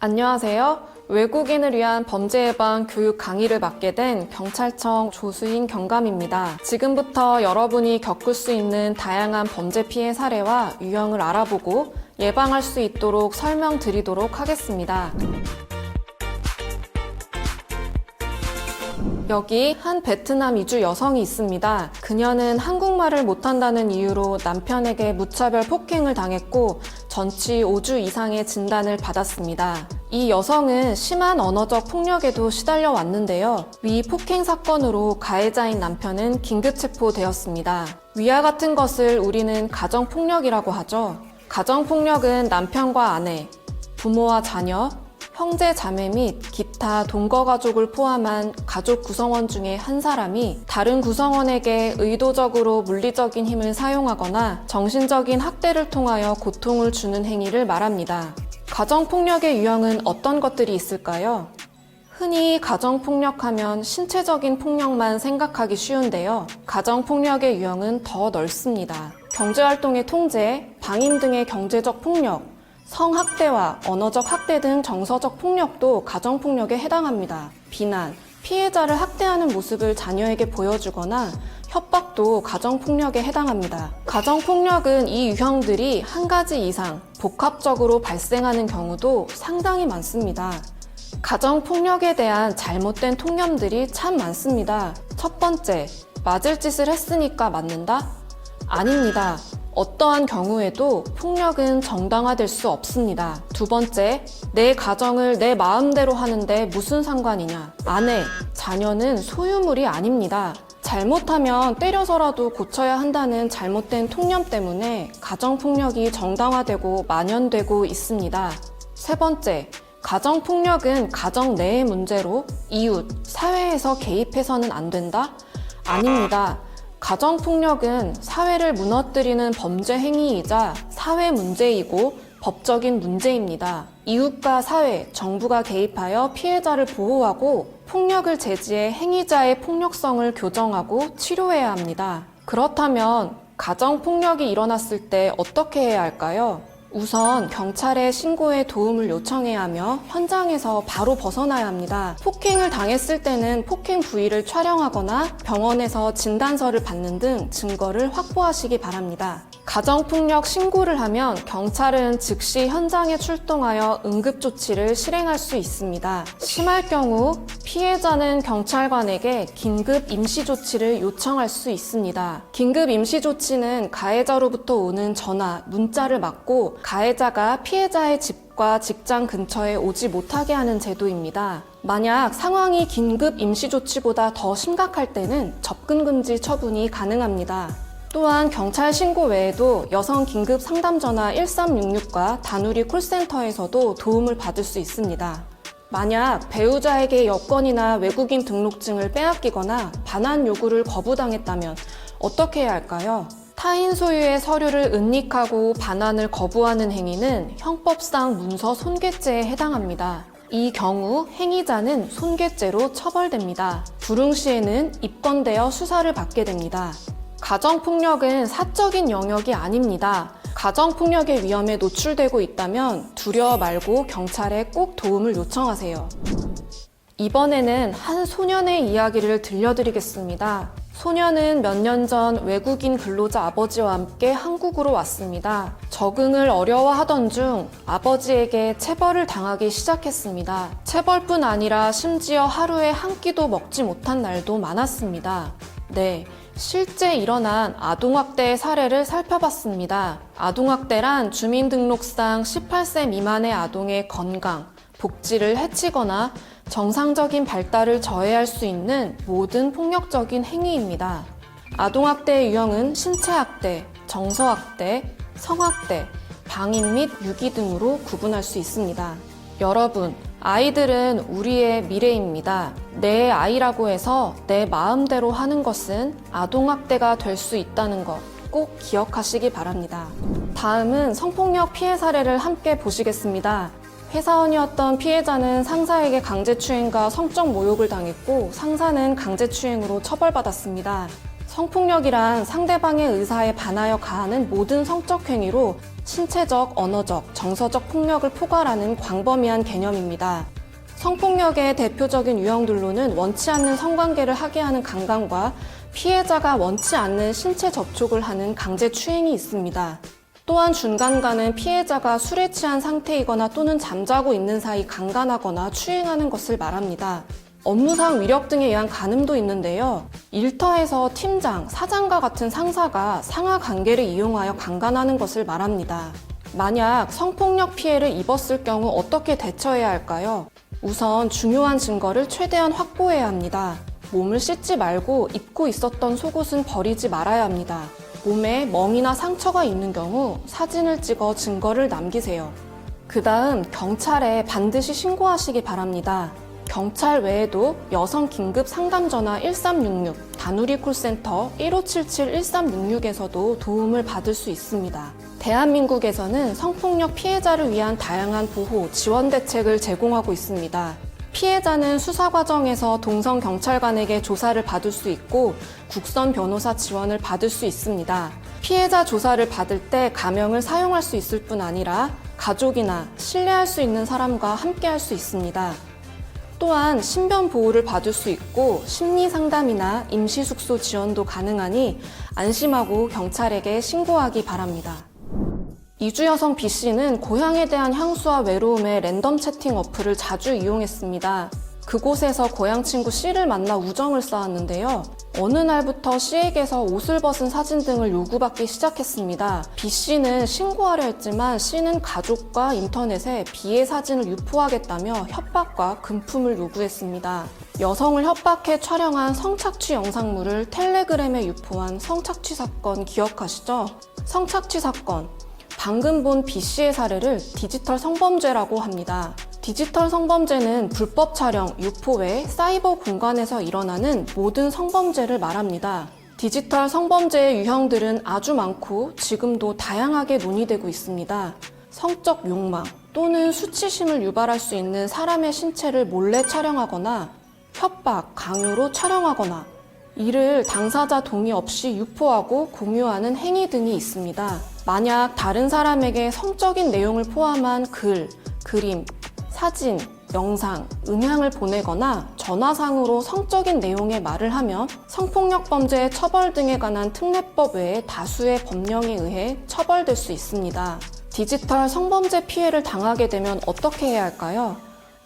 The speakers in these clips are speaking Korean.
안녕하세요. 외국인을 위한 범죄 예방 교육 강의를 맡게 된 경찰청 조수인 경감입니다. 지금부터 여러분이 겪을 수 있는 다양한 범죄 피해 사례와 유형을 알아보고 예방할 수 있도록 설명드리도록 하겠습니다. 여기 한 베트남 이주 여성이 있습니다. 그녀는 한국말을 못한다는 이유로 남편에게 무차별 폭행을 당했고 전치 5주 이상의 진단을 받았습니다. 이 여성은 심한 언어적 폭력에도 시달려 왔는데요. 위 폭행 사건으로 가해자인 남편은 긴급 체포되었습니다. 위와 같은 것을 우리는 가정폭력이라고 하죠. 가정폭력은 남편과 아내, 부모와 자녀, 형제, 자매 및 기타 동거 가족을 포함한 가족 구성원 중에 한 사람이 다른 구성원에게 의도적으로 물리적인 힘을 사용하거나 정신적인 학대를 통하여 고통을 주는 행위를 말합니다. 가정폭력의 유형은 어떤 것들이 있을까요? 흔히 가정폭력하면 신체적인 폭력만 생각하기 쉬운데요. 가정폭력의 유형은 더 넓습니다. 경제활동의 통제, 방임 등의 경제적 폭력, 성학대와 언어적 학대 등 정서적 폭력도 가정폭력에 해당합니다. 비난, 피해자를 학대하는 모습을 자녀에게 보여주거나 협박도 가정폭력에 해당합니다. 가정폭력은 이 유형들이 한 가지 이상 복합적으로 발생하는 경우도 상당히 많습니다. 가정폭력에 대한 잘못된 통념들이 참 많습니다. 첫 번째, 맞을 짓을 했으니까 맞는다? 아닙니다. 어떠한 경우에도 폭력은 정당화될 수 없습니다. 두 번째, 내 가정을 내 마음대로 하는데 무슨 상관이냐? 아내, 자녀는 소유물이 아닙니다. 잘못하면 때려서라도 고쳐야 한다는 잘못된 통념 때문에 가정폭력이 정당화되고 만연되고 있습니다. 세 번째, 가정폭력은 가정 내의 문제로 이웃, 사회에서 개입해서는 안 된다? 아닙니다. 가정폭력은 사회를 무너뜨리는 범죄 행위이자 사회 문제이고 법적인 문제입니다. 이웃과 사회, 정부가 개입하여 피해자를 보호하고 폭력을 제지해 행위자의 폭력성을 교정하고 치료해야 합니다. 그렇다면 가정폭력이 일어났을 때 어떻게 해야 할까요? 우선 경찰에 신고해 도움을 요청해야 하며 현장에서 바로 벗어나야 합니다. 폭행을 당했을 때는 폭행 부위를 촬영하거나 병원에서 진단서를 받는 등 증거를 확보하시기 바랍니다. 가정폭력 신고를 하면 경찰은 즉시 현장에 출동하여 응급조치를 실행할 수 있습니다. 심할 경우 피해자는 경찰관에게 긴급 임시조치를 요청할 수 있습니다. 긴급 임시조치는 가해자로부터 오는 전화, 문자를 막고 가해자가 피해자의 집과 직장 근처에 오지 못하게 하는 제도입니다. 만약 상황이 긴급 임시조치보다 더 심각할 때는 접근금지 처분이 가능합니다. 또한 경찰 신고 외에도 여성 긴급 상담 전화 1366과 다누리 콜센터에서도 도움을 받을 수 있습니다. 만약 배우자에게 여권이나 외국인 등록증을 빼앗기거나 반환 요구를 거부당했다면 어떻게 해야 할까요? 타인 소유의 서류를 은닉하고 반환을 거부하는 행위는 형법상 문서 손괴죄에 해당합니다. 이 경우 행위자는 손괴죄로 처벌됩니다. 불응 시에는 입건되어 수사를 받게 됩니다. 가정폭력은 사적인 영역이 아닙니다. 가정폭력의 위험에 노출되고 있다면 두려워 말고 경찰에 꼭 도움을 요청하세요. 이번에는 한 소년의 이야기를 들려드리겠습니다. 소년은 몇 년 전 외국인 근로자 아버지와 함께 한국으로 왔습니다. 적응을 어려워하던 중 아버지에게 체벌을 당하기 시작했습니다. 체벌뿐 아니라 심지어 하루에 한 끼도 먹지 못한 날도 많았습니다. 네, 실제 일어난 아동학대의 사례를 살펴봤습니다. 아동학대란 주민등록상 18세 미만의 아동의 건강, 복지를 해치거나 정상적인 발달을 저해할 수 있는 모든 폭력적인 행위입니다. 아동학대의 유형은 신체학대, 정서학대, 성학대, 방임 및 유기 등으로 구분할 수 있습니다. 여러분, 아이들은 우리의 미래입니다. 내 아이라고 해서 내 마음대로 하는 것은 아동학대가 될 수 있다는 것 꼭 기억하시기 바랍니다. 다음은 성폭력 피해 사례를 함께 보시겠습니다. 회사원이었던 피해자는 상사에게 강제추행과 성적 모욕을 당했고 상사는 강제추행으로 처벌받았습니다. 성폭력이란 상대방의 의사에 반하여 가하는 모든 성적 행위로 신체적, 언어적, 정서적 폭력을 포괄하는 광범위한 개념입니다. 성폭력의 대표적인 유형들로는 원치 않는 성관계를 하게 하는 강간과 피해자가 원치 않는 신체 접촉을 하는 강제 추행이 있습니다. 또한 준강간은 피해자가 술에 취한 상태이거나 또는 잠자고 있는 사이 강간하거나 추행하는 것을 말합니다. 업무상 위력 등에 의한 간음도 있는데요. 일터에서 팀장, 사장과 같은 상사가 상하 관계를 이용하여 강간하는 것을 말합니다. 만약 성폭력 피해를 입었을 경우 어떻게 대처해야 할까요? 우선 중요한 증거를 최대한 확보해야 합니다. 몸을 씻지 말고 입고 있었던 속옷은 버리지 말아야 합니다. 몸에 멍이나 상처가 있는 경우 사진을 찍어 증거를 남기세요. 그 다음 경찰에 반드시 신고하시기 바랍니다. 경찰 외에도 여성 긴급 상담 전화 1366, 다누리 콜센터 1577-1366에서도 도움을 받을 수 있습니다. 대한민국에서는 성폭력 피해자를 위한 다양한 보호, 지원 대책을 제공하고 있습니다. 피해자는 수사 과정에서 동성 경찰관에게 조사를 받을 수 있고 국선 변호사 지원을 받을 수 있습니다. 피해자 조사를 받을 때 가명을 사용할 수 있을 뿐 아니라 가족이나 신뢰할 수 있는 사람과 함께 할 수 있습니다. 또한 신변 보호를 받을 수 있고 심리 상담이나 임시 숙소 지원도 가능하니 안심하고 경찰에게 신고하기 바랍니다. 이주 여성 B씨는 고향에 대한 향수와 외로움에 랜덤 채팅 어플을 자주 이용했습니다. 그곳에서 고향 친구 C를 만나 우정을 쌓았는데요. 어느 날부터 C에게서 옷을 벗은 사진 등을 요구받기 시작했습니다. B씨는 신고하려 했지만 C는 가족과 인터넷에 B의 사진을 유포하겠다며 협박과 금품을 요구했습니다. 여성을 협박해 촬영한 성착취 영상물을 텔레그램에 유포한 성착취 사건 기억하시죠? 성착취 사건. 방금 본 B씨의 사례를 디지털 성범죄라고 합니다. 디지털 성범죄는 불법 촬영, 유포 외 사이버 공간에서 일어나는 모든 성범죄를 말합니다. 디지털 성범죄의 유형들은 아주 많고 지금도 다양하게 논의되고 있습니다. 성적 욕망 또는 수치심을 유발할 수 있는 사람의 신체를 몰래 촬영하거나 협박, 강요로 촬영하거나 이를 당사자 동의 없이 유포하고 공유하는 행위 등이 있습니다. 만약 다른 사람에게 성적인 내용을 포함한 글, 그림, 사진, 영상, 음향을 보내거나 전화상으로 성적인 내용의 말을 하면 성폭력 범죄의 처벌 등에 관한 특례법 외에 다수의 법령에 의해 처벌될 수 있습니다. 디지털 성범죄 피해를 당하게 되면 어떻게 해야 할까요?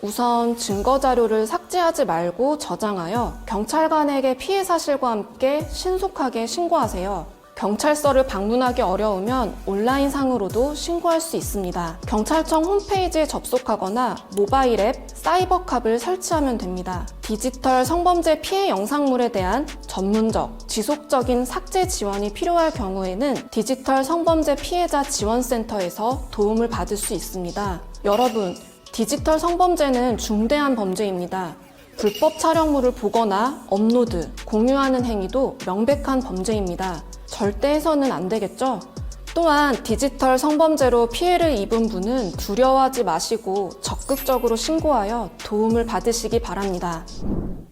우선 증거 자료를 삭제하지 말고 저장하여 경찰관에게 피해 사실과 함께 신속하게 신고하세요. 경찰서를 방문하기 어려우면 온라인상으로도 신고할 수 있습니다. 경찰청 홈페이지에 접속하거나 모바일 앱 사이버캅을 설치하면 됩니다. 디지털 성범죄 피해 영상물에 대한 전문적, 지속적인 삭제 지원이 필요할 경우에는 디지털 성범죄 피해자 지원센터에서 도움을 받을 수 있습니다. 여러분, 디지털 성범죄는 중대한 범죄입니다. 불법 촬영물을 보거나 업로드, 공유하는 행위도 명백한 범죄입니다. 절대 해서는 안 되겠죠? 또한 디지털 성범죄로 피해를 입은 분은 두려워하지 마시고 적극적으로 신고하여 도움을 받으시기 바랍니다.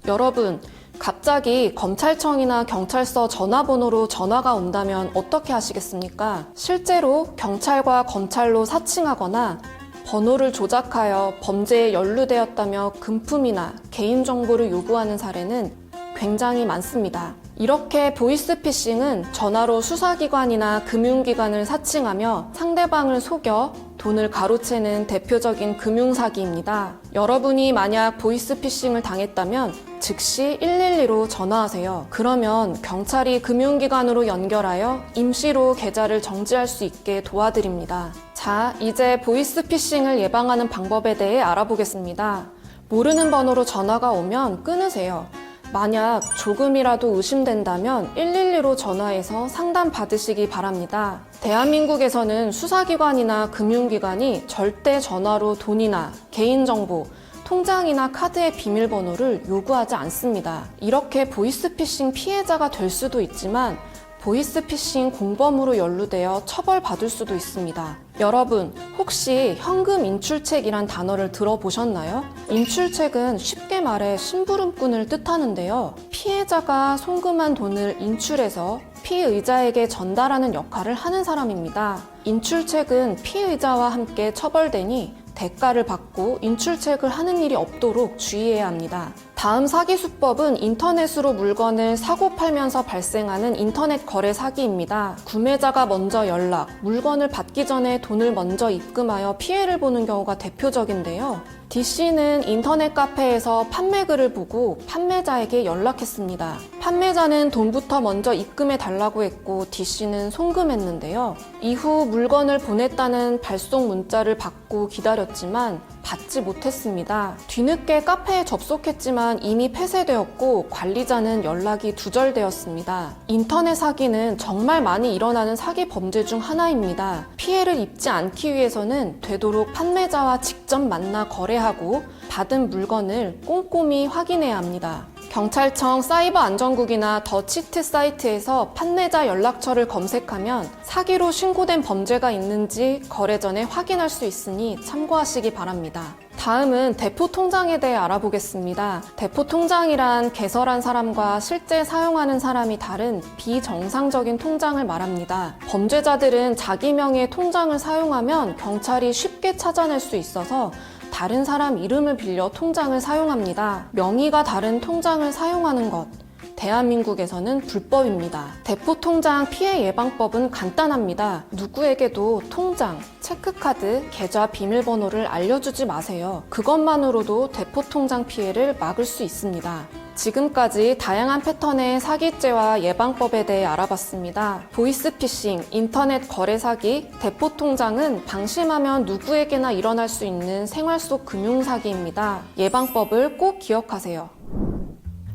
여러분, 갑자기 검찰청이나 경찰서 전화번호로 전화가 온다면 어떻게 하시겠습니까? 실제로 경찰과 검찰로 사칭하거나 번호를 조작하여 범죄에 연루되었다며 금품이나 개인정보를 요구하는 사례는 굉장히 많습니다. 이렇게 보이스피싱은 전화로 수사기관이나 금융기관을 사칭하며 상대방을 속여 돈을 가로채는 대표적인 금융사기입니다. 여러분이 만약 보이스피싱을 당했다면 즉시 112로 전화하세요. 그러면 경찰이 금융기관으로 연결하여 임시로 계좌를 정지할 수 있게 도와드립니다. 자, 이제 보이스피싱을 예방하는 방법에 대해 알아보겠습니다. 모르는 번호로 전화가 오면 끊으세요. 만약 조금이라도 의심된다면 112로 전화해서 상담 받으시기 바랍니다. 대한민국에서는 수사기관이나 금융기관이 절대 전화로 돈이나 개인정보, 통장이나 카드의 비밀번호를 요구하지 않습니다. 이렇게 보이스피싱 피해자가 될 수도 있지만 보이스피싱 공범으로 연루되어 처벌받을 수도 있습니다. 여러분, 혹시 현금 인출책이란 단어를 들어보셨나요? 인출책은 쉽게 말해 심부름꾼을 뜻하는데요. 피해자가 송금한 돈을 인출해서 피의자에게 전달하는 역할을 하는 사람입니다. 인출책은 피의자와 함께 처벌되니 대가를 받고 인출책을 하는 일이 없도록 주의해야 합니다. 다음 사기 수법은 인터넷으로 물건을 사고 팔면서 발생하는 인터넷 거래 사기입니다. 구매자가 먼저 연락, 물건을 받기 전에 돈을 먼저 입금하여 피해를 보는 경우가 대표적인데요. D씨는 인터넷 카페에서 판매글을 보고 판매자에게 연락했습니다. 판매자는 돈부터 먼저 입금해 달라고 했고 D씨는 송금했는데요. 이후 물건을 보냈다는 발송 문자를 받고 기다렸지만 받지 못했습니다. 뒤늦게 카페에 접속했지만 이미 폐쇄되었고 관리자는 연락이 두절되었습니다. 인터넷 사기는 정말 많이 일어나는 사기 범죄 중 하나입니다. 피해를 입지 않기 위해서는 되도록 판매자와 직접 만나 거래하고 받은 물건을 꼼꼼히 확인해야 합니다. 경찰청 사이버안전국이나 더 치트 사이트에서 판매자 연락처를 검색하면 사기로 신고된 범죄가 있는지 거래 전에 확인할 수 있으니 참고하시기 바랍니다. 다음은 대포 통장에 대해 알아보겠습니다. 대포 통장이란 개설한 사람과 실제 사용하는 사람이 다른 비정상적인 통장을 말합니다. 범죄자들은 자기 명의의 통장을 사용하면 경찰이 쉽게 찾아낼 수 있어서 다른 사람 이름을 빌려 통장을 사용합니다. 명의가 다른 통장을 사용하는 것, 대한민국에서는 불법입니다. 대포통장 피해 예방법은 간단합니다. 누구에게도 통장, 체크카드, 계좌 비밀번호를 알려주지 마세요. 그것만으로도 대포통장 피해를 막을 수 있습니다. 지금까지 다양한 패턴의 사기죄와 예방법에 대해 알아봤습니다. 보이스피싱, 인터넷 거래 사기, 대포통장은 방심하면 누구에게나 일어날 수 있는 생활 속 금융사기입니다. 예방법을 꼭 기억하세요.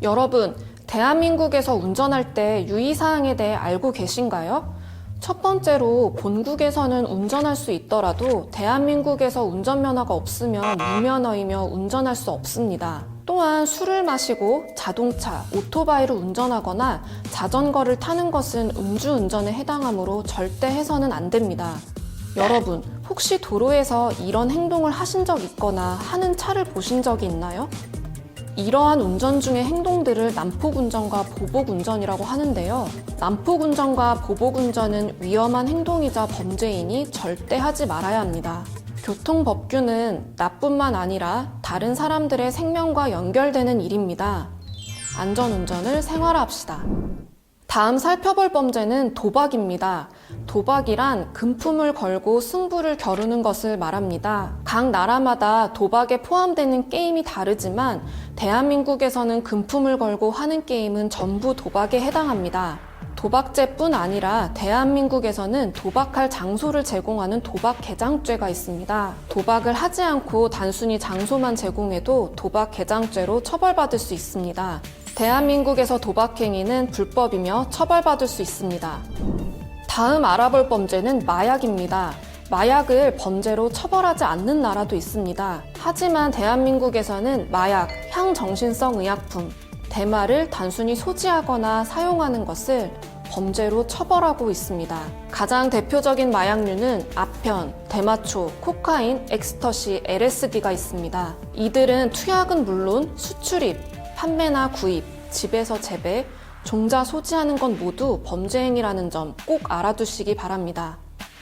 여러분, 대한민국에서 운전할 때 유의사항에 대해 알고 계신가요? 첫 번째로 본국에서는 운전할 수 있더라도 대한민국에서 운전면허가 없으면 무면허이며 운전할 수 없습니다. 또한 술을 마시고 자동차, 오토바이를 운전하거나 자전거를 타는 것은 음주운전에 해당하므로 절대 해서는 안 됩니다. 여러분, 혹시 도로에서 이런 행동을 하신 적 있거나 하는 차를 보신 적이 있나요? 이러한 운전 중의 행동들을 난폭운전과 보복운전이라고 하는데요. 난폭운전과 보복운전은 위험한 행동이자 범죄이니 절대 하지 말아야 합니다. 교통법규는 나뿐만 아니라 다른 사람들의 생명과 연결되는 일입니다. 안전운전을 생활화합시다. 다음 살펴볼 범죄는 도박입니다. 도박이란 금품을 걸고 승부를 겨루는 것을 말합니다. 각 나라마다 도박에 포함되는 게임이 다르지만 대한민국에서는 금품을 걸고 하는 게임은 전부 도박에 해당합니다. 도박죄뿐 아니라 대한민국에서는 도박할 장소를 제공하는 도박 개장죄가 있습니다. 도박을 하지 않고 단순히 장소만 제공해도 도박 개장죄로 처벌받을 수 있습니다. 대한민국에서 도박행위는 불법이며 처벌받을 수 있습니다. 다음 알아볼 범죄는 마약입니다. 마약을 범죄로 처벌하지 않는 나라도 있습니다. 하지만 대한민국에서는 마약, 향정신성 의약품, 대마를 단순히 소지하거나 사용하는 것을 범죄로 처벌하고 있습니다. 가장 대표적인 마약류는 아편, 대마초, 코카인, 엑스터시, LSD가 있습니다. 이들은 투약은 물론 수출입, 판매나 구입, 집에서 재배, 종자 소지하는 건 모두 범죄 행위라는 점 꼭 알아두시기 바랍니다.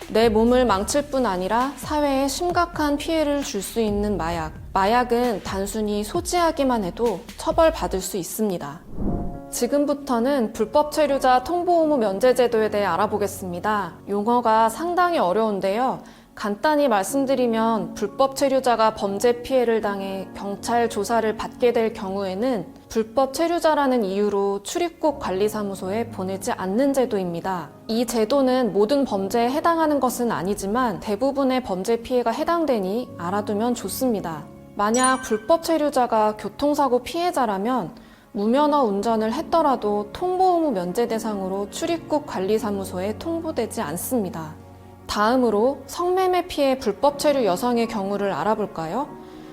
내 몸을 망칠 뿐 아니라 사회에 심각한 피해를 줄 수 있는 마약. 마약은 단순히 소지하기만 해도 처벌받을 수 있습니다. 지금부터는 불법 체류자 통보 의무 면제 제도에 대해 알아보겠습니다. 용어가 상당히 어려운데요. 간단히 말씀드리면 불법 체류자가 범죄 피해를 당해 경찰 조사를 받게 될 경우에는 불법 체류자라는 이유로 출입국 관리사무소에 보내지 않는 제도입니다. 이 제도는 모든 범죄에 해당하는 것은 아니지만 대부분의 범죄 피해가 해당되니 알아두면 좋습니다. 만약 불법 체류자가 교통사고 피해자라면 무면허 운전을 했더라도 통보 의무 면제 대상으로 출입국 관리사무소에 통보되지 않습니다. 다음으로 성매매 피해 불법 체류 여성의 경우를 알아볼까요?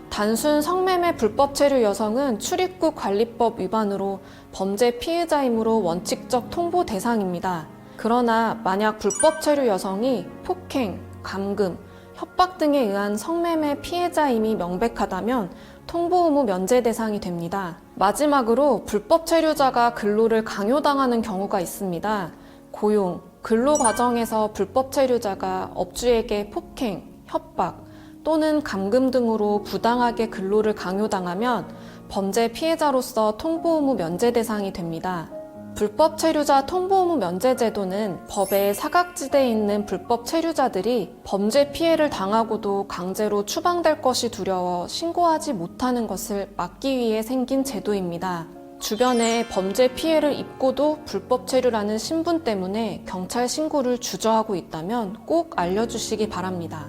단순 성매매 불법 체류 여성은 출입국 관리법 위반으로 범죄 피해자이므로 원칙적 통보 대상입니다. 그러나 만약 불법 체류 여성이 폭행, 감금, 협박 등에 의한 성매매 피해자임이 명백하다면 통보 의무 면제 대상이 됩니다. 마지막으로 불법 체류자가 근로를 강요당하는 경우가 있습니다. 고용, 근로 과정에서 불법 체류자가 업주에게 폭행, 협박 또는 감금 등으로 부당하게 근로를 강요당하면 범죄 피해자로서 통보 의무 면제 대상이 됩니다. 불법 체류자 통보 의무 면제 제도는 법의 사각지대에 있는 불법 체류자들이 범죄 피해를 당하고도 강제로 추방될 것이 두려워 신고하지 못하는 것을 막기 위해 생긴 제도입니다. 주변에 범죄 피해를 입고도 불법 체류라는 신분 때문에 경찰 신고를 주저하고 있다면 꼭 알려주시기 바랍니다.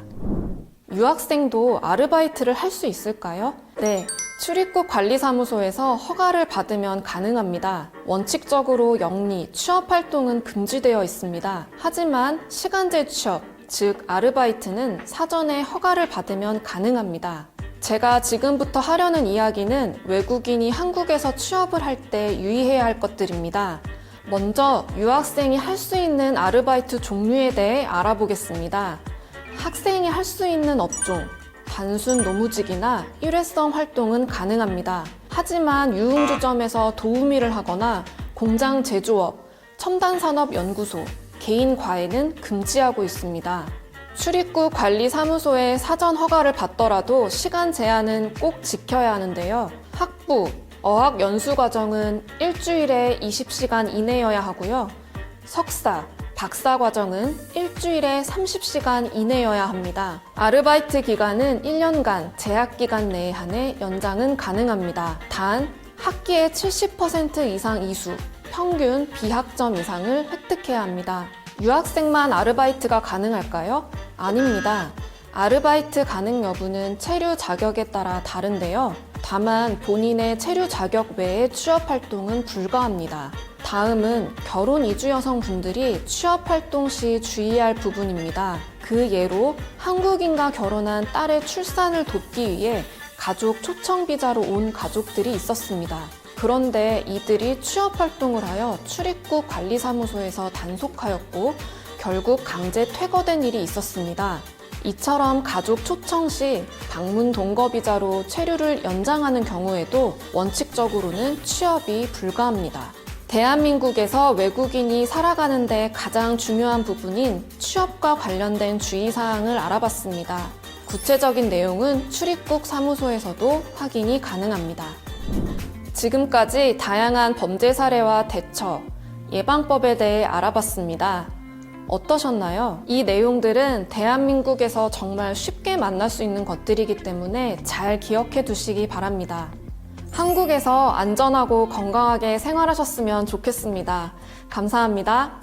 유학생도 아르바이트를 할 수 있을까요? 네, 출입국 관리사무소에서 허가를 받으면 가능합니다. 원칙적으로 영리, 취업 활동은 금지되어 있습니다. 하지만 시간제 취업, 즉 아르바이트는 사전에 허가를 받으면 가능합니다. 제가 지금부터 하려는 이야기는 외국인이 한국에서 취업을 할 때 유의해야 할 것들입니다. 먼저 유학생이 할 수 있는 아르바이트 종류에 대해 알아보겠습니다. 학생이 할 수 있는 업종, 단순 노무직이나 일회성 활동은 가능합니다. 하지만 유흥주점에서 도우미를 하거나 공장 제조업, 첨단산업연구소, 개인 과외는 금지하고 있습니다. 출입국 관리사무소에 사전 허가를 받더라도 시간 제한은 꼭 지켜야 하는데요. 학부, 어학 연수과정은 일주일에 20시간 이내여야 하고요. 석사, 박사 과정은 일주일에 30시간 이내여야 합니다. 아르바이트 기간은 1년간 재학 기간 내에 한해 연장은 가능합니다. 단 학기에 70% 이상 이수, 평균 비학점 이상을 획득해야 합니다. 유학생만 아르바이트가 가능할까요? 아닙니다. 아르바이트 가능 여부는 체류 자격에 따라 다른데요. 다만 본인의 체류 자격 외의 취업 활동은 불가합니다. 다음은 결혼 이주 여성분들이 취업 활동 시 주의할 부분입니다. 그 예로 한국인과 결혼한 딸의 출산을 돕기 위해 가족 초청 비자로 온 가족들이 있었습니다. 그런데 이들이 취업 활동을 하여 출입국 관리사무소에서 단속하였고 결국 강제 퇴거된 일이 있었습니다. 이처럼 가족 초청 시 방문 동거 비자로 체류를 연장하는 경우에도 원칙적으로는 취업이 불가합니다. 대한민국에서 외국인이 살아가는 데 가장 중요한 부분인 취업과 관련된 주의사항을 알아봤습니다. 구체적인 내용은 출입국 사무소에서도 확인이 가능합니다. 지금까지 다양한 범죄 사례와 대처, 예방법에 대해 알아봤습니다. 어떠셨나요? 이 내용들은 대한민국에서 정말 쉽게 만날 수 있는 것들이기 때문에 잘 기억해 두시기 바랍니다. 한국에서 안전하고 건강하게 생활하셨으면 좋겠습니다. 감사합니다.